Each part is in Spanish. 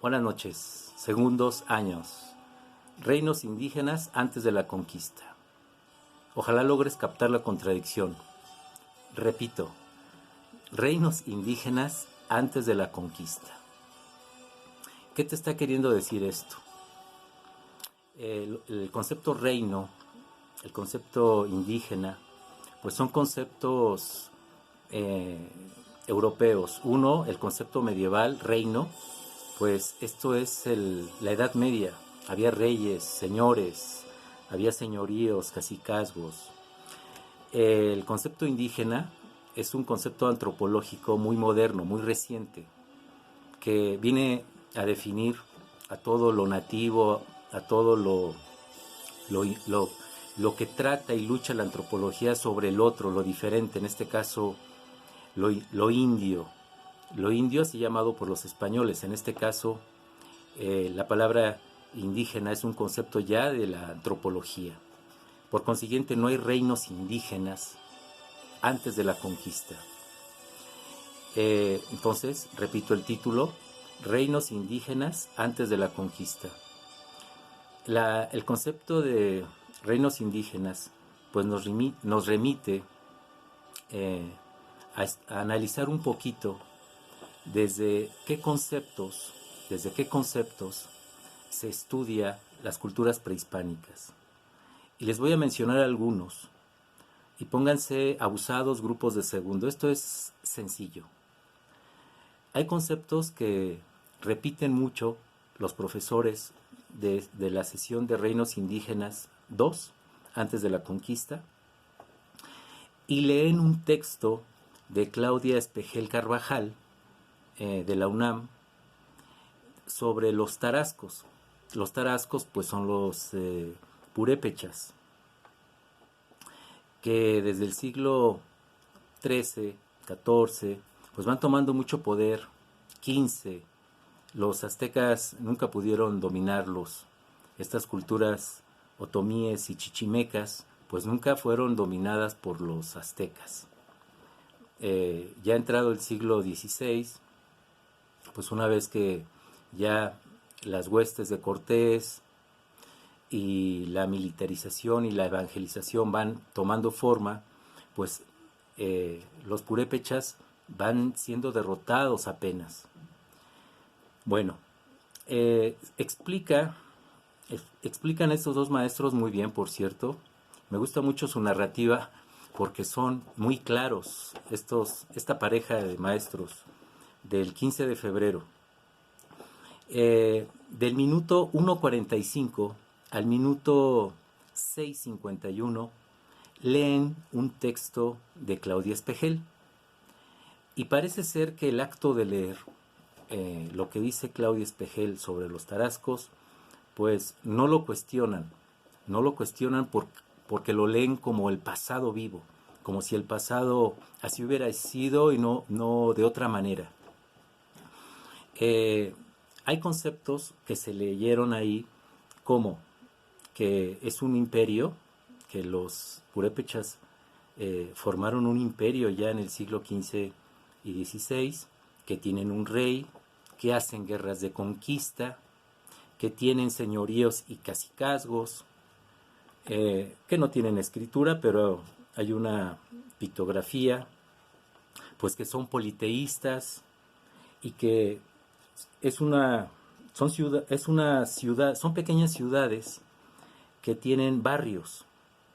Buenas noches. Segundos años. Reinos indígenas antes de la conquista. Ojalá logres captar la contradicción. Repito, reinos indígenas antes de la conquista. ¿Qué te está queriendo decir esto? El concepto reino, el concepto indígena, pues son conceptos europeos. Uno, el concepto medieval, reino, pues esto es la Edad Media. Había reyes, señores, había señoríos, cacicazgos. El concepto indígena es un concepto antropológico muy moderno, muy reciente, que viene a definir a todo lo nativo, a todo lo que trata y lucha la antropología sobre el otro, lo diferente, en este caso lo indio. Lo indio así llamado por los españoles, en este caso la palabra indígena es un concepto ya de la antropología. Por consiguiente, no hay reinos indígenas antes de la conquista. Entonces, repito el título, Reinos indígenas antes de la conquista. El concepto de reinos indígenas pues nos remite a analizar un poquito desde qué conceptos se estudia las culturas prehispánicas. Y les voy a mencionar algunos. Y pónganse abusados grupos de segundo. Esto es sencillo. Hay conceptos que repiten mucho los profesores de la sesión de Reinos Indígenas 2, antes de la conquista, y leen un texto de Claudia Espejel Carvajal, de la UNAM, sobre los tarascos. Los tarascos pues son los purépechas, que desde el siglo XIII, XIV, pues van tomando mucho poder. XV, los aztecas nunca pudieron dominarlos. Estas culturas otomíes y chichimecas pues nunca fueron dominadas por los aztecas. Ya entrado el siglo XVI, pues una vez que ya las huestes de Cortés y la militarización y la evangelización van tomando forma, pues los purépechas van siendo derrotados apenas. Bueno, explican estos dos maestros muy bien, por cierto. Me gusta mucho su narrativa porque son muy claros esta pareja de maestros del 15 de febrero. Del minuto 1:45 al minuto 6:51 leen un texto de Claudia Espejel. Y parece ser que el acto de leer lo que dice Claudia Espejel sobre los tarascos, pues no lo cuestionan porque lo leen como el pasado vivo, como si el pasado así hubiera sido y no de otra manera. Hay conceptos que se leyeron ahí como que es un imperio, que los purépechas formaron un imperio ya en el siglo XV y XVI, que tienen un rey, que hacen guerras de conquista, que tienen señoríos y cacicazgos, que no tienen escritura, pero hay una pictografía, pues que son politeístas y que son pequeñas ciudades que tienen barrios,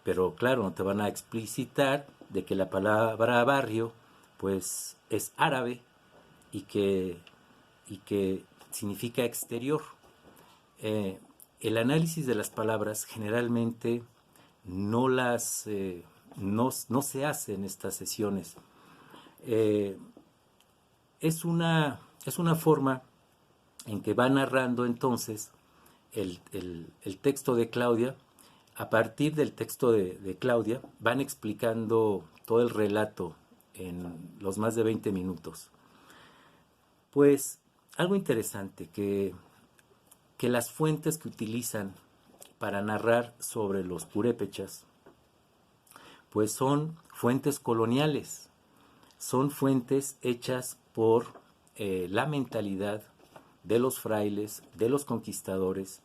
pero claro, no te van a explicitar de que la palabra barrio pues es árabe y que significa exterior. El análisis de las palabras generalmente no se hace en estas sesiones. Es una forma en que va narrando entonces el texto de Claudia. A partir del texto de Claudia van explicando todo el relato en los más de 20 minutos. Pues algo interesante, que las fuentes que utilizan para narrar sobre los purépechas pues son fuentes coloniales, son fuentes hechas por la mentalidad de los frailes, de los conquistadores,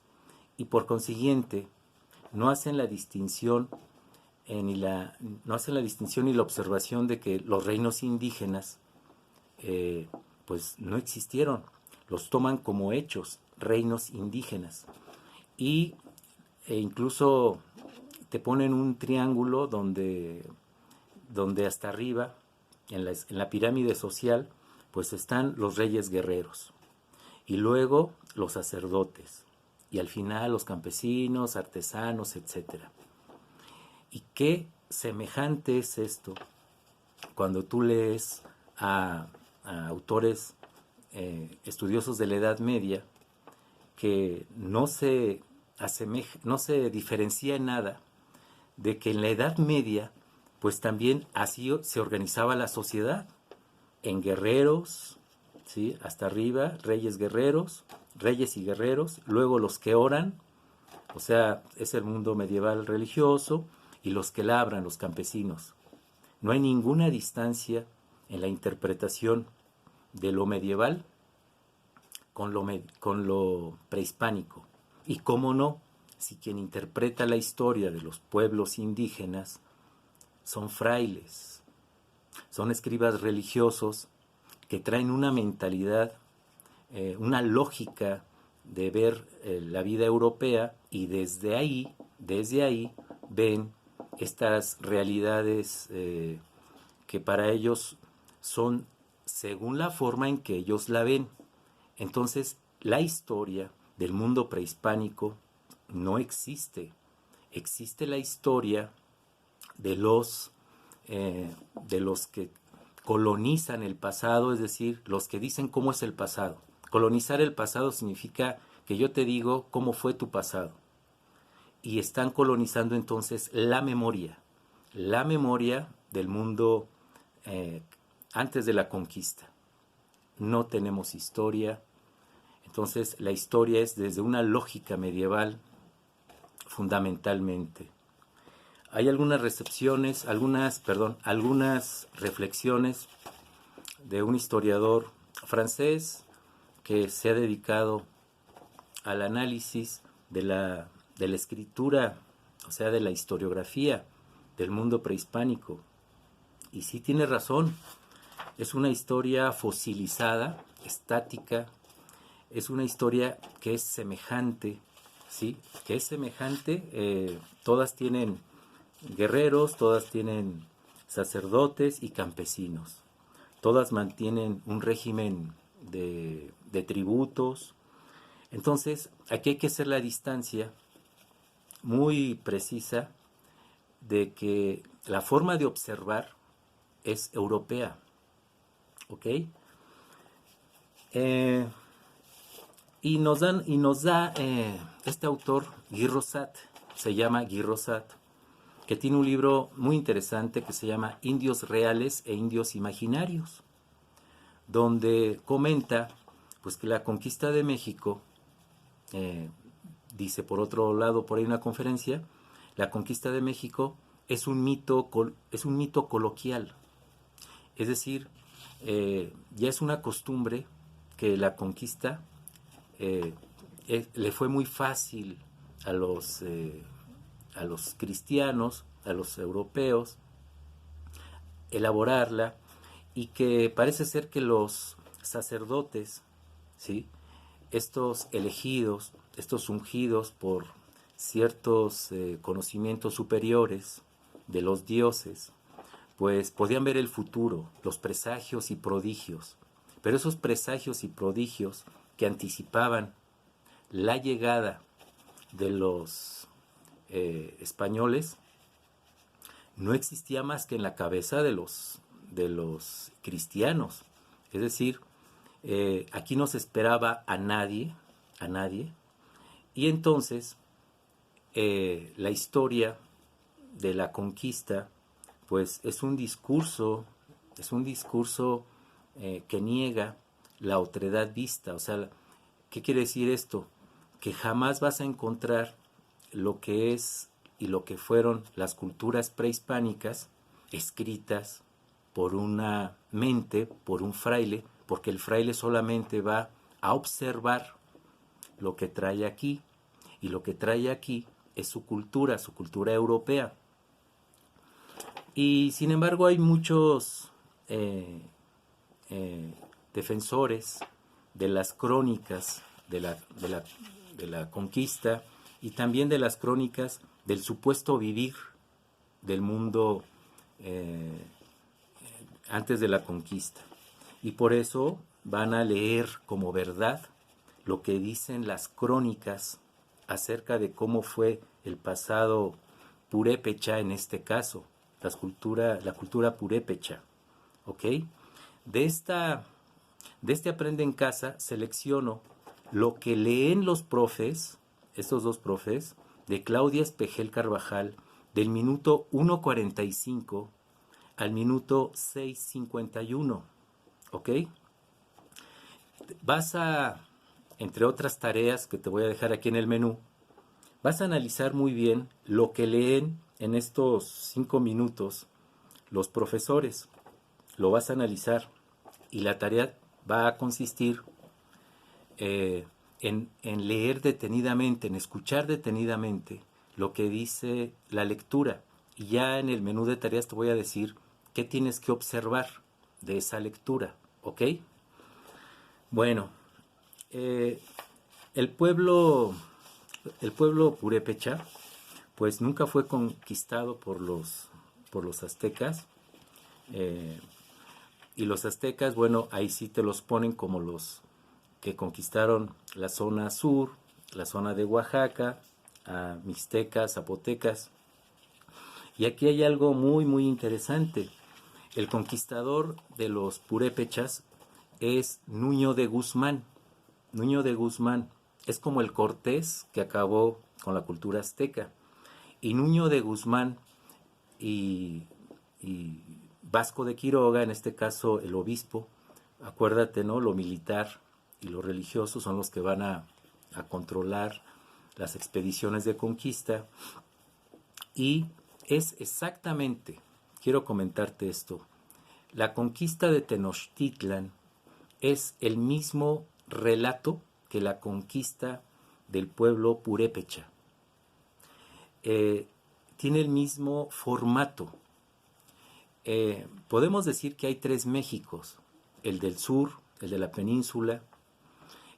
y por consiguiente no hacen la distinción no hacen la distinción y la observación de que los reinos indígenas pues no existieron, los toman como hechos, reinos indígenas, y incluso te ponen un triángulo donde hasta arriba, en la pirámide social, pues están los reyes guerreros, y luego los sacerdotes, y al final los campesinos, artesanos, etcétera. Y qué semejante es esto cuando tú lees a autores estudiosos de la Edad Media, que no se diferencia en nada de que en la Edad Media pues también así se organizaba la sociedad, en guerreros, ¿sí? Hasta arriba, reyes y guerreros, luego los que oran, o sea, es el mundo medieval religioso, y los que labran, los campesinos. No hay ninguna distancia en la interpretación de lo medieval con lo prehispánico. Y cómo no, si quien interpreta la historia de los pueblos indígenas son frailes, son escribas religiosos que traen una mentalidad, una lógica de ver la vida europea, y desde ahí ven estas realidades que para ellos son según la forma en que ellos la ven. Entonces, la historia del mundo prehispánico no existe. Existe la historia de los que colonizan el pasado, es decir, los que dicen cómo es el pasado. Colonizar el pasado significa que yo te digo cómo fue tu pasado. Y están colonizando entonces la memoria del mundo antes de la conquista. No tenemos historia. Entonces la historia es desde una lógica medieval fundamentalmente. Hay algunas algunas reflexiones de un historiador francés que se ha dedicado al análisis de la escritura, o sea, de la historiografía del mundo prehispánico. Y sí tiene razón, es una historia fosilizada, estática, es una historia que es semejante, ¿sí? Que es semejante, todas tienen guerreros, todas tienen sacerdotes y campesinos, todas mantienen un régimen de tributos. Entonces, aquí hay que hacer la distancia muy precisa de que la forma de observar es europea, ¿ok? Y nos da este autor, Guy Rosat, se llama Guy Rosat, que tiene un libro muy interesante que se llama Indios Reales e Indios Imaginarios, donde comenta pues que la conquista de México, dice por otro lado por ahí una conferencia, la conquista de México es un mito coloquial, es decir, ya es una costumbre que la conquista le fue muy fácil a los cristianos, a los europeos, elaborarla, y que parece ser que los sacerdotes, ¿sí? Estos elegidos, estos ungidos por ciertos conocimientos superiores de los dioses, pues podían ver el futuro, los presagios y prodigios. Pero esos presagios y prodigios que anticipaban la llegada de los españoles no existía más que en la cabeza de los cristianos. Es decir, aquí no se esperaba a nadie, y entonces la historia de la conquista pues es un discurso que niega la otredad vista. O sea, ¿qué quiere decir esto? Que jamás vas a encontrar lo que es y lo que fueron las culturas prehispánicas escritas por una mente, por un fraile, porque el fraile solamente va a observar lo que trae aquí. Y lo que trae aquí es su cultura europea. Y sin embargo hay muchos defensores de las crónicas de la conquista y también de las crónicas del supuesto vivir del mundo antes de la conquista. Y por eso van a leer como verdad lo que dicen las crónicas acerca de cómo fue el pasado purépecha en este caso, la cultura purépecha. ¿Ok? De este Aprende en Casa selecciono lo que leen los profes, estos dos profes, de Claudia Espejel Carvajal, del minuto 1:45 al minuto 6:51. ¿Ok? Vas a, entre otras tareas que te voy a dejar aquí en el menú, vas a analizar muy bien lo que leen en estos 5 minutos los profesores. Lo vas a analizar y la tarea va a consistir en leer detenidamente, en escuchar detenidamente lo que dice la lectura. Y ya en el menú de tareas te voy a decir qué tienes que observar de esa lectura. ¿Ok? Bueno, el pueblo purépecha pues nunca fue conquistado por los aztecas. Y los aztecas, bueno, ahí sí te los ponen como los que conquistaron la zona sur, la zona de Oaxaca, a mixtecas, zapotecas. Y aquí hay algo muy, muy interesante. El conquistador de los purépechas es Nuño de Guzmán. Nuño de Guzmán es como el Cortés que acabó con la cultura azteca. Y Nuño de Guzmán y Vasco de Quiroga, en este caso el obispo, acuérdate, ¿no? Lo militar y lo religioso son los que van a controlar las expediciones de conquista. Y es exactamente, quiero comentarte esto, la conquista de Tenochtitlan es el mismo relato que la conquista del pueblo purépecha. Tiene el mismo formato. Podemos decir que hay 3 Méxicos, el del sur, el de la península,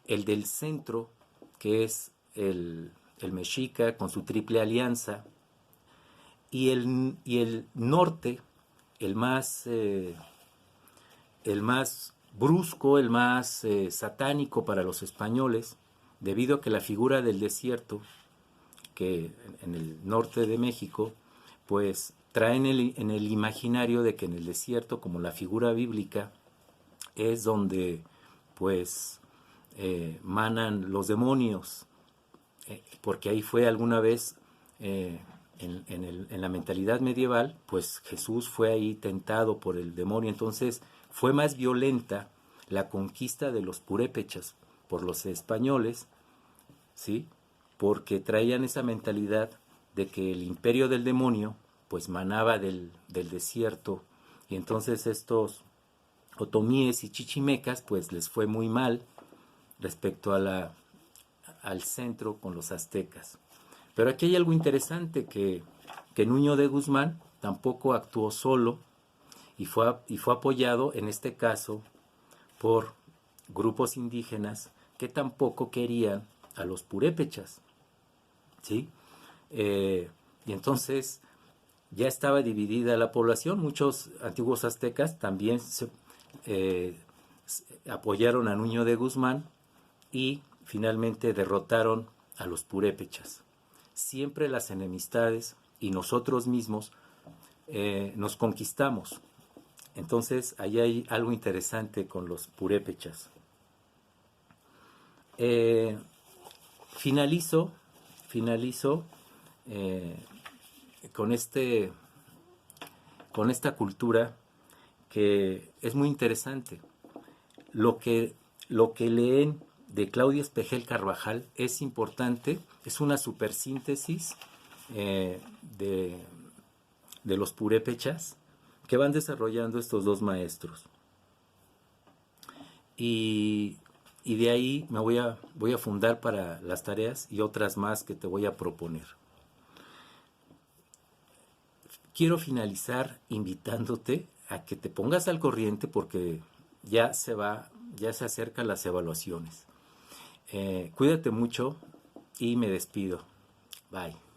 el del centro, que es el mexica con su triple alianza, y el norte, el más brusco, el más satánico para los españoles, debido a que la figura del desierto, que en el norte de México, pues traen en el imaginario de que en el desierto, como la figura bíblica, es donde pues manan los demonios, porque ahí fue alguna vez en la mentalidad medieval, pues Jesús fue ahí tentado por el demonio. Entonces fue más violenta la conquista de los purépechas por los españoles, ¿sí? Porque traían esa mentalidad de que el imperio del demonio pues manaba del desierto, y entonces estos otomíes y chichimecas pues les fue muy mal respecto al centro con los aztecas. Pero aquí hay algo interesante, que Nuño de Guzmán tampoco actuó solo y fue apoyado en este caso por grupos indígenas que tampoco querían a los purépechas, ¿sí? Y entonces ya estaba dividida la población. Muchos antiguos aztecas también apoyaron a Nuño de Guzmán y finalmente derrotaron a los purépechas. Siempre las enemistades y nosotros mismos nos conquistamos. Entonces ahí hay algo interesante con los purépechas. Finalizo con esta cultura que es muy interesante. Lo que leen de Claudia Espejel Carvajal es importante, es una supersíntesis de los purépechas que van desarrollando estos dos maestros. Y y de ahí me voy a fundar para las tareas y otras más que te voy a proponer. Quiero finalizar invitándote a que te pongas al corriente porque ya se acercan las evaluaciones. Cuídate mucho y me despido. Bye.